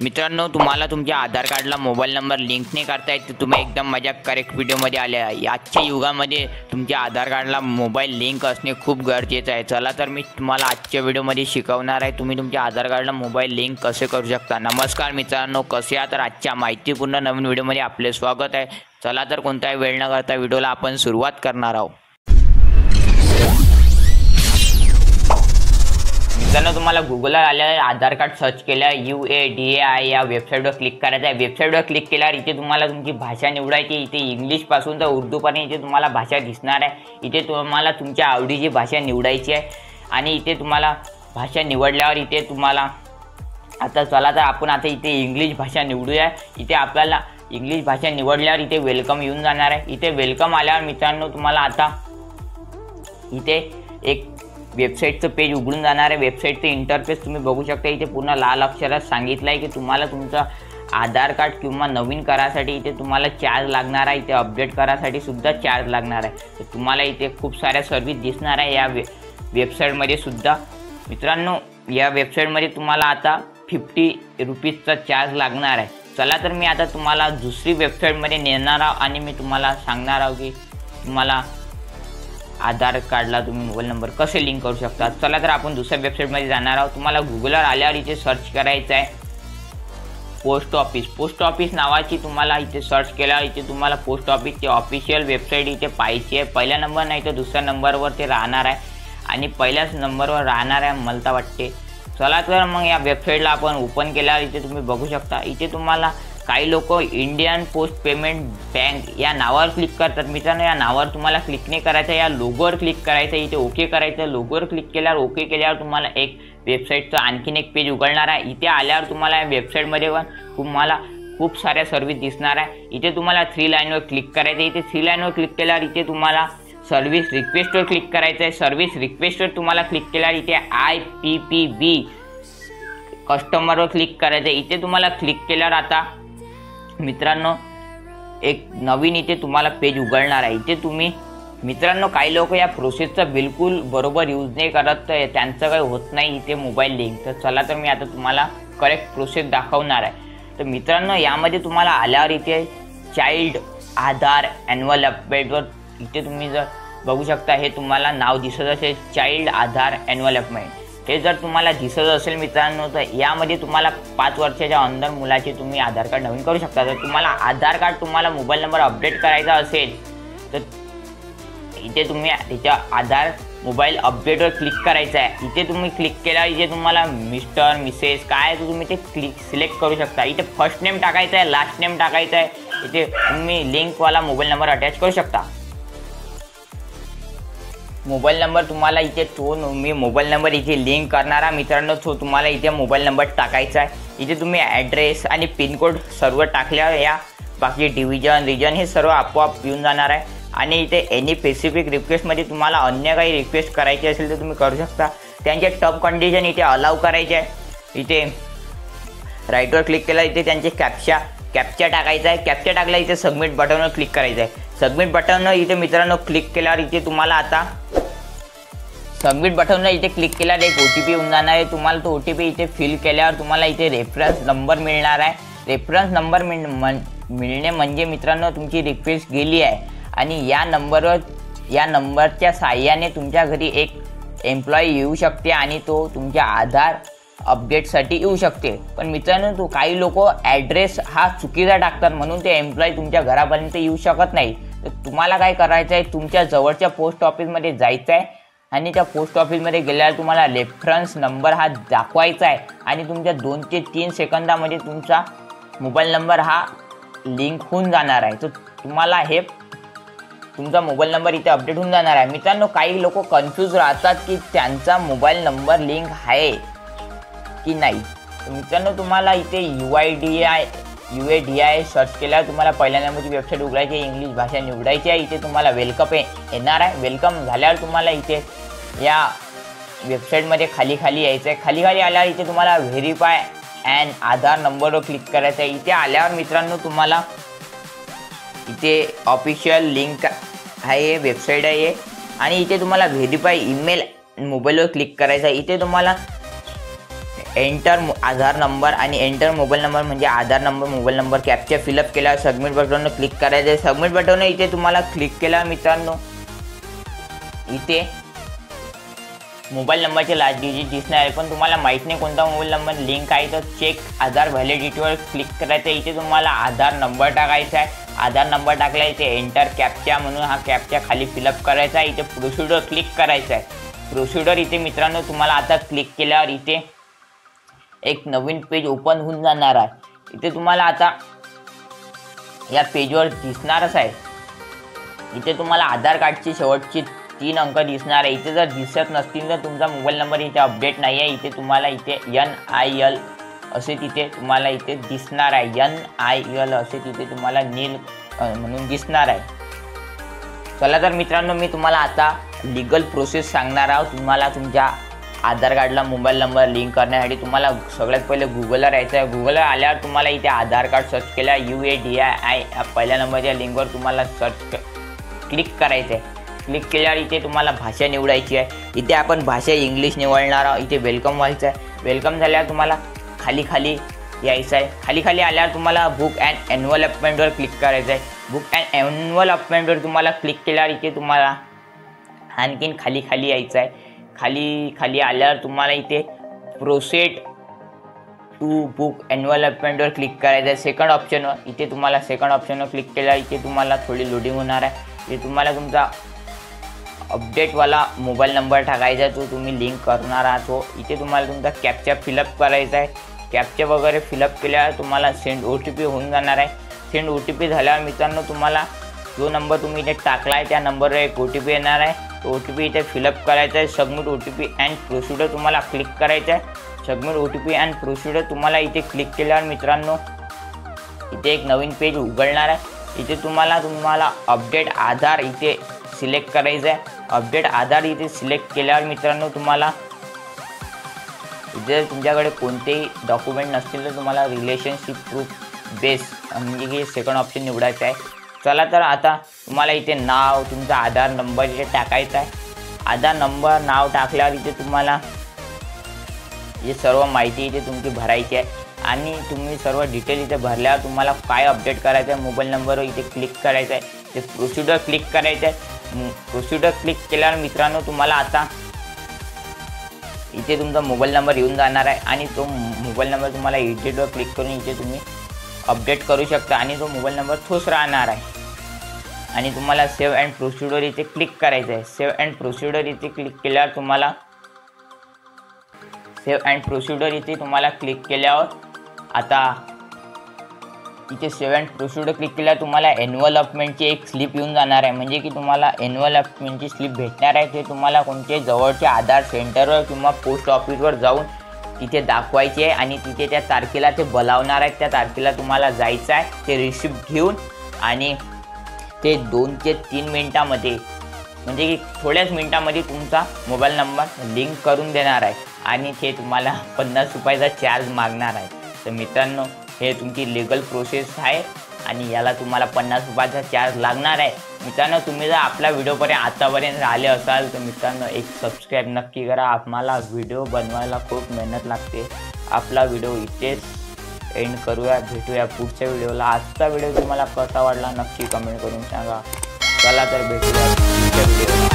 मित्रांनो, तुम्हाला तुमच्या आधार कार्डला मोबाईल नंबर लिंक नाही करता येत तर तुम्ही एकदम माझ्या करेक्ट व्हिडिओमध्ये आले आहे। आजच्या युगामध्ये तुमच्या आधार कार्डला मोबाईल लिंक असणे खूप गरजेचं आहे। चला तर मी तुम्हाला आजच्या व्हिडिओमध्ये शिकवणार आहे तुम्ही तुमच्या आधार कार्डला मोबाईल लिंक कसे करू शकता। नमस्कार मित्रांनो, कसे आहात? तर आजच्या माहितीपूर्ण नवीन व्हिडिओमध्ये आपले स्वागत आहे। चला तर कोणताही वेळ न करता व्हिडिओला आपण सुरुवात करणार आहोत। मित्रांनो, तुम्हाला गुगलला आल्यावर आधार कार्ड सर्च केल्या UADAI या वेबसाईटवर क्लिक करायचं आहे। वेबसाईटवर क्लिक केल्यावर इथे तुम्हाला तुमची भाषा निवडायची। इथे इंग्लिश पासून तर उर्दू पर्यंत इथे तुम्हाला भाषा दिसणार आहे। इथे तुम्हाला तुमच्या आवडीची भाषा निवडायची आहे आणि इथे तुम्हाला भाषा निवडल्यावर इथे तुम्हाला आता चला तर आपण आता इथे इंग्लिश भाषा निवडूया। इथे आपल्याला इंग्लिश भाषा निवडल्यावर इथे वेलकम येऊन जाणार आहे। इथे वेलकम आल्यावर मित्रांनो तुम्हाला आता इथे एक वेबसाईटचं पेज उघडून जाणार आहे। वेबसाईटचं इंटरफेस तुम्ही बघू शकता। इथे पूर्ण लाल अक्षरात सांगितलं आहे की तुम्हाला तुमचं आधार कार्ड किंवा नवीन करासाठी इथे तुम्हाला चार्ज लागणार आहे। इथे अपडेट करासाठी सुद्धा चार्ज लागणार आहे। तर तुम्हाला इथे खूप साऱ्या सर्व्हिस दिसणार आहे या वेबसाईटमध्ये सुद्धा। मित्रांनो, या वेबसाईटमध्ये तुम्हाला आता 50 रुपीजचा चार्ज लागणार आहे। चला तर मी आता तुम्हाला दुसरी वेबसाईटमध्ये नेणार आहोत आणि मी तुम्हाला सांगणार आहोत की तुम्हाला आधार कार्डला तुम्ही मोबाईल नंबर कसे लिंक करू शकता। चला तर आपण दुसऱ्या वेबसाईटमध्ये जाणार आहोत। तुम्हाला गुगलवर आल्यावर इथे सर्च करायचं आहे पोस्ट ऑफिस। पोस्ट ऑफिस नावाची तुम्हाला इथे सर्च केल्यावर इथे तुम्हाला पोस्ट ऑफिसची ऑफिशियल वेबसाईट इथे पाहायची आहे। पहिला नंबर नाही तर दुसऱ्या नंबरवर ते राहणार आहे आणि पहिल्याच नंबरवर राहणार आहे मला वाटते। चला तर मग या वेबसाईटला आपण ओपन केल्यावर इथे तुम्ही बघू शकता। इथे तुम्हाला काही लोक इंडियन पोस्ट पेमेंट बँक या नावावर क्लिक करतात। मित्रांनो, या नावावर तुम्हाला क्लिक नाही करायचं, या लोगोवर क्लिक करायचं। इथे ओके करायचं। लोगोवर क्लिक केल्यावर ओके केल्यावर तुम्हाला एक वेबसाईटचं आणखीन एक पेज उघडणार आहे। इथे आल्यावर तुम्हाला या वेबसाईटमध्ये तुम्हाला खूप साऱ्या सर्व्हिस दिसणार आहे। इथे तुम्हाला 3 लाईनवर क्लिक करायचं। इथे 3 लाईनवर क्लिक केल्यावर इथे तुम्हाला सर्व्हिस रिक्वेस्टवर क्लिक करायचं आहे। सर्व्हिस रिक्वेस्टवर तुम्हाला क्लिक केल्यावर इथे IPPB कस्टमरवर क्लिक करायचं आहे। इथे तुम्हाला क्लिक केल्यावर आता मित्रांनो एक नवीन इथे तुम्हाला पेज उघडणार आहे। इथे तुम्ही मित्रांनो काही लोक या प्रोसेसचा बिलकुल बरोबर यूज नाही करत, तर त्यांचं काही होत नाही इथे मोबाईल लिंक। तर चला तर मी आता तुम्हाला करेक्ट प्रोसेस दाखवणार आहे। तर मित्रांनो, यामध्ये तुम्हाला आल्यावर इथे चाइल्ड आधार ॲन्युअल अपडेटवर इथे तुम्ही जर बघू शकता हे तुम्हाला नाव दिसत असेल चाइल्ड आधार ॲन्युअल अपडेट। हे जर तुम्हाला दिसत असेल मित्रांनो तर यामध्ये तुम्हाला 5 वर्षाच्या अंदर मुलाचे तुम्ही आधार कार्ड नवीन करू शकता। जर तुम्हाला आधार कार्ड तुम्हाला मोबाईल नंबर अपडेट करायचा असेल तर इथे तुम्ही त्याच्या आधार मोबाईल अपडेटवर क्लिक करायचं आहे। इथे तुम्ही क्लिक केल्यावर इथे तुम्हाला मिस्टर मिसेस काय तर तुम्ही ते सिलेक्ट करू शकता। इथे फर्स्ट नेम टाकायचं आहे, लास्ट नेम टाकायचं आहे। इथे तुम्ही लिंकवाला मोबाईल नंबर अटॅच करू शकता। मोबाईल नंबर तुम्हाला इथे मी मोबाईल नंबर इथे लिंक करणारा मित्रांनो तुम्हाला इथे मोबाईल नंबर टाकायचा आहे। इथे तुम्ही ॲड्रेस आणि पिनकोड सर्व टाकल्यावर या बाकी डिव्हिजन रिजन हे सर्व आपोआप येऊन जाणार आहे। आणि इथे एनी स्पेसिफिक रिक्वेस्टमध्ये तुम्हाला अन्य काही रिक्वेस्ट करायची असेल तर तुम्ही करू शकता। त्यांचे टर्म कंडिशन इथे अलाव करायचे आहे। इथे राईटवर क्लिक केला, इथे त्यांचे कॅप्चा टाकायचा आहे। कॅप्चा टाकला इथे सबमिट बटनवर क्लिक करायचं आहे। सबमिट बटनवर इथे मित्रांनो क्लिक केल्यावर इथे तुम्हाला आता सबमिट बटनवर इथे क्लिक केल्यावर एक OTP येऊन जाणार आहे। तुम्हाला तो OTP इथे फिल केल्यावर तुम्हाला इथे रेफरन्स नंबर मिळणार आहे। रेफरन्स नंबर मिळणे म्हणजे मित्रांनो तुमची रिक्वेस्ट गेली आहे आणि या नंबरच्या साहाय्याने तुमच्या घरी एक एम्प्लॉई येऊ शकते आणि तो तुमच्या आधार अपडेटसाठी येऊ शकते। पण मित्रांनो तो काही लोक ॲड्रेस हा चुकीचा टाकतात म्हणून ते एम्प्लॉई तुमच्या घरापर्यंत येऊ शकत नाही। तर तुम्हाला काय करायचं आहे, तुमच्या जवळच्या पोस्ट ऑफिसमध्ये जायचं आहे आणि त्या पोस्ट ऑफिसमध्ये गेल्यावर तुम्हाला रेफरन्स नंबर हा दाखवायचा आहे आणि तुमच्या 2 ते 3 सेकंदामध्ये तुमचा मोबाईल नंबर हा लिंक होऊन जाणार आहे। तर तुम्हाला हे तुमचा मोबाईल नंबर इथे अपडेट होऊन जाणार आहे। मित्रांनो, काही लोक कन्फ्यूज राहतात की त्यांचा मोबाईल नंबर लिंक आहे की नाही। तर मित्रांनो तुम्हाला इथे UADAI सर्च केल्यावर तुम्हाला पहिल्या नंबरची वेबसाईट उघडायची आहे, इंग्लिश भाषा निवडायची आहे। इथे तुम्हाला वेलकम येणार आहे। वेलकम झाल्यावर तुम्हाला इथे या वेबसाईटमध्ये खाली यायचं आहे। खाली आल्यावर इथे तुम्हाला व्हेरीफाय अँड आधार नंबरवर क्लिक करायचं आहे। इथे आल्यावर मित्रांनो तुम्हाला इथे ऑफिशियल लिंक आहे, वेबसाईट आहे आणि इथे तुम्हाला व्हेरीफाय ईमेल मोबाईलवर क्लिक करायचं आहे। इथे तुम्हाला एंटर आधार नंबर आणि एंटर मोबाईल नंबर म्हणजे Aadhaar number mobile number captcha fill up केला सबमिट बटनवर क्लिक करायचं आहे। सबमिट बटनवर इथे तुम्हाला क्लिक केला मित्रांनो, इथे मोबाईल नंबरचे लास्ट डिजिट दिसणार आहे, पण तुम्हाला माहीत नाही कोणता मोबाईल नंबर लिंक आहे तर चेक आधार व्हॅलिडिटीवर क्लिक करायचं आहे। इथे तुम्हाला आधार नंबर टाकायचा आहे, आधार नंबर टाकला इथे एंटर कॅप्चा म्हणून हा कॅप्चा खाली फिलअप करायचा आहे। इथे प्रोसिजर क्लिक करायचं आहे। प्रोसिजर इथे मित्रांनो तुम्हाला आता क्लिक केल्यावर इथे एक नवीन पेज ओपन होऊन जाणार आहे। इथे तुम्हाला आता या पेजवर दिसणारच आहे, इथे तुम्हाला आधार कार्डची शेवटची 3 अंक दिसणार आहे। इथे जर दिसत नसतील तर तुमचा मोबाईल नंबर इथे अपडेट नाही आहे। इथे तुम्हाला इथे NIL असे तिथे तुम्हाला इथे दिसणार आहे, NIL असे तिथे तुम्हाला नील म्हणून दिसणार आहे। चला तर मित्रांनो मी तुम्हाला आता लीगल प्रोसेस सांगणार आहोत। तुम्हाला तुमच्या आधार कार्डला मोबाईल नंबर लिंक करण्यासाठी तुम्हाला सगळ्यात पहिले गुगलला यायचं आहे। गुगलला आल्यावर तुम्हाला इथे आधार कार्ड सर्च केल्या UADAI पहिल्या नंबरच्या लिंकवर तुम्हाला क्लिक करायचं आहे। क्लिक केल्यावर इथे तुम्हाला भाषा निवडायची आहे। इथे आपण भाषा इंग्लिश निवडणार आहोत। इथे वेलकम व्हायचं आहे। वेलकम झाल्यावर तुम्हाला खाली यायचं आहे। खाली आल्यावर तुम्हाला बुक अँड एन्व्हलपमेंटवर क्लिक करायचं आहे। बुक अँड एन्व्हलपमेंटवर तुम्हाला क्लिक केल्यावर इथे तुम्हाला आणखीन खाली यायचं आहे। खाली आल्यावर तुम्हाला इथे प्रोसेड टू बुक एन्व्हलपमेंटवर क्लिक करायचं आहे सेकंड ऑप्शनवर। इथे तुम्हाला सेकंड ऑप्शनवर क्लिक केल्यावर इथे तुम्हाला थोडी लोडिंग होणार आहे। इथे तुम्हाला तुमचा अपडेटवाला मोबाईल नंबर टाकायचा आहे, तो तुम्ही लिंक करणार आहात तो। इथे तुम्हाला तुमचा कॅप्चा फिलअप करायचा आहे। कॅप्चा वगैरे फिलअप केल्यावर तुम्हाला सेंड OTP होऊन जाणार आहे। सेंड OTP झाल्यावर मित्रांनो तुम्हाला जो नंबर तुम्ही इथे टाकला आहे त्या नंबरवर एक OTP येणार आहे, तो OTP इथे फिलअप करायचा आहे। सबमिट OTP अँड प्रोसिजर तुम्हाला क्लिक करायचं आहे। सबमिट OTP अँड प्रोसिजर तुम्हाला इथे क्लिक केल्यावर मित्रांनो इथे एक नवीन पेज उघडणार आहे। इथे तुम्हाला अपडेट आधार इथे सिलेक्ट करायचं आहे। अपडेट आधार इथे सिलेक्ट केल्यावर मित्रांनो तुम्हाला जर तुमच्याकडे कोणतेही डॉक्युमेंट नसतील तर तुम्हाला रिलेशनशिप प्रूफ बेस म्हणजे की सेकंड ऑप्शन निवडायचं आहे। चला तर आता तुम्हाला इथे नाव तुमचा आधार नंबर इथे टाकायचा आहे। आधार नंबर नाव टाकल्यावर इथे तुम्हाला हे सर्व माहिती इथे तुमची भरायची आहे आणि तुम्ही सर्व डिटेल इथे भरल्यावर तुम्हाला काय अपडेट करायचं आहे मोबाईल नंबरवर इथे क्लिक करायचं आहे। ते प्रोसिजर क्लिक करायचं आहे। प्रोसिजर क्लिक केल्यावर मित्रांनो तुम्हाला आता इथे तुमचा मोबाईल नंबर येऊन जाणार आहे आणि तो मोबाईल नंबर तुम्हाला एडिटवर क्लिक करून इथे तुम्ही अपडेट करू शकता आणि तो मोबाईल नंबर तोच राहणार आहे। आणि तुम्हाला सेव्ह अँड प्रोसिजर इथे क्लिक करायचं आहे। सेव्ह अँड प्रोसिजर इथे क्लिक केल्यावर तुम्हाला सेव्ह अँड प्रोसिजर इथे तुम्हाला क्लिक केल्यावर आता इथे सेव्ह अँड प्रोसिजर क्लिक केल्यावर तुम्हाला एन्व्हलपमेंटची एक स्लिप येऊन जाणार आहे, म्हणजे की तुम्हाला एन्व्हलपमेंटची स्लिप भेटणार आहे। ते तुम्हाला कोणत्याही जवळच्या आधार सेंटरवर किंवा पोस्ट ऑफिसवर जाऊन तिथे दाखवायची आहे आणि तिथे त्या तारखेला ते बोलावणार आहेत। त्या तारखेला तुम्हाला जायचं आहे, ते रिसिप्ट घेऊन आणि ते 2 ते 3 मिनिटामध्ये म्हणजे की थोड्याच मिनिटामध्ये तुमचा मोबाईल नंबर लिंक करून देणार आहे आणि ते तुम्हाला 50 रुपयाचा चार्ज मागणार आहे। तर मित्रांनो हे तुमची लीगल प्रोसेस आहे आणि याला तुम्हाला 50 रुपयाचा चार्ज लागणार आहे। मित्रांनो तुम्ही जर आपला व्हिडिओपर्यंत आतापर्यंत आले असाल तर मित्रांनो एक सबस्क्राईब नक्की करा। आम्हाला व्हिडिओ बनवायला खूप मेहनत लागते। आपला व्हिडिओ इथेच एंड करूया, भेटूया पुढच्या व्हिडिओला। आजचा व्हिडिओ तुम्हाला कसा वाटला नक्की कमेंट करून सांगा। चला तर भेटूया पुढच्या व्हिडिओला।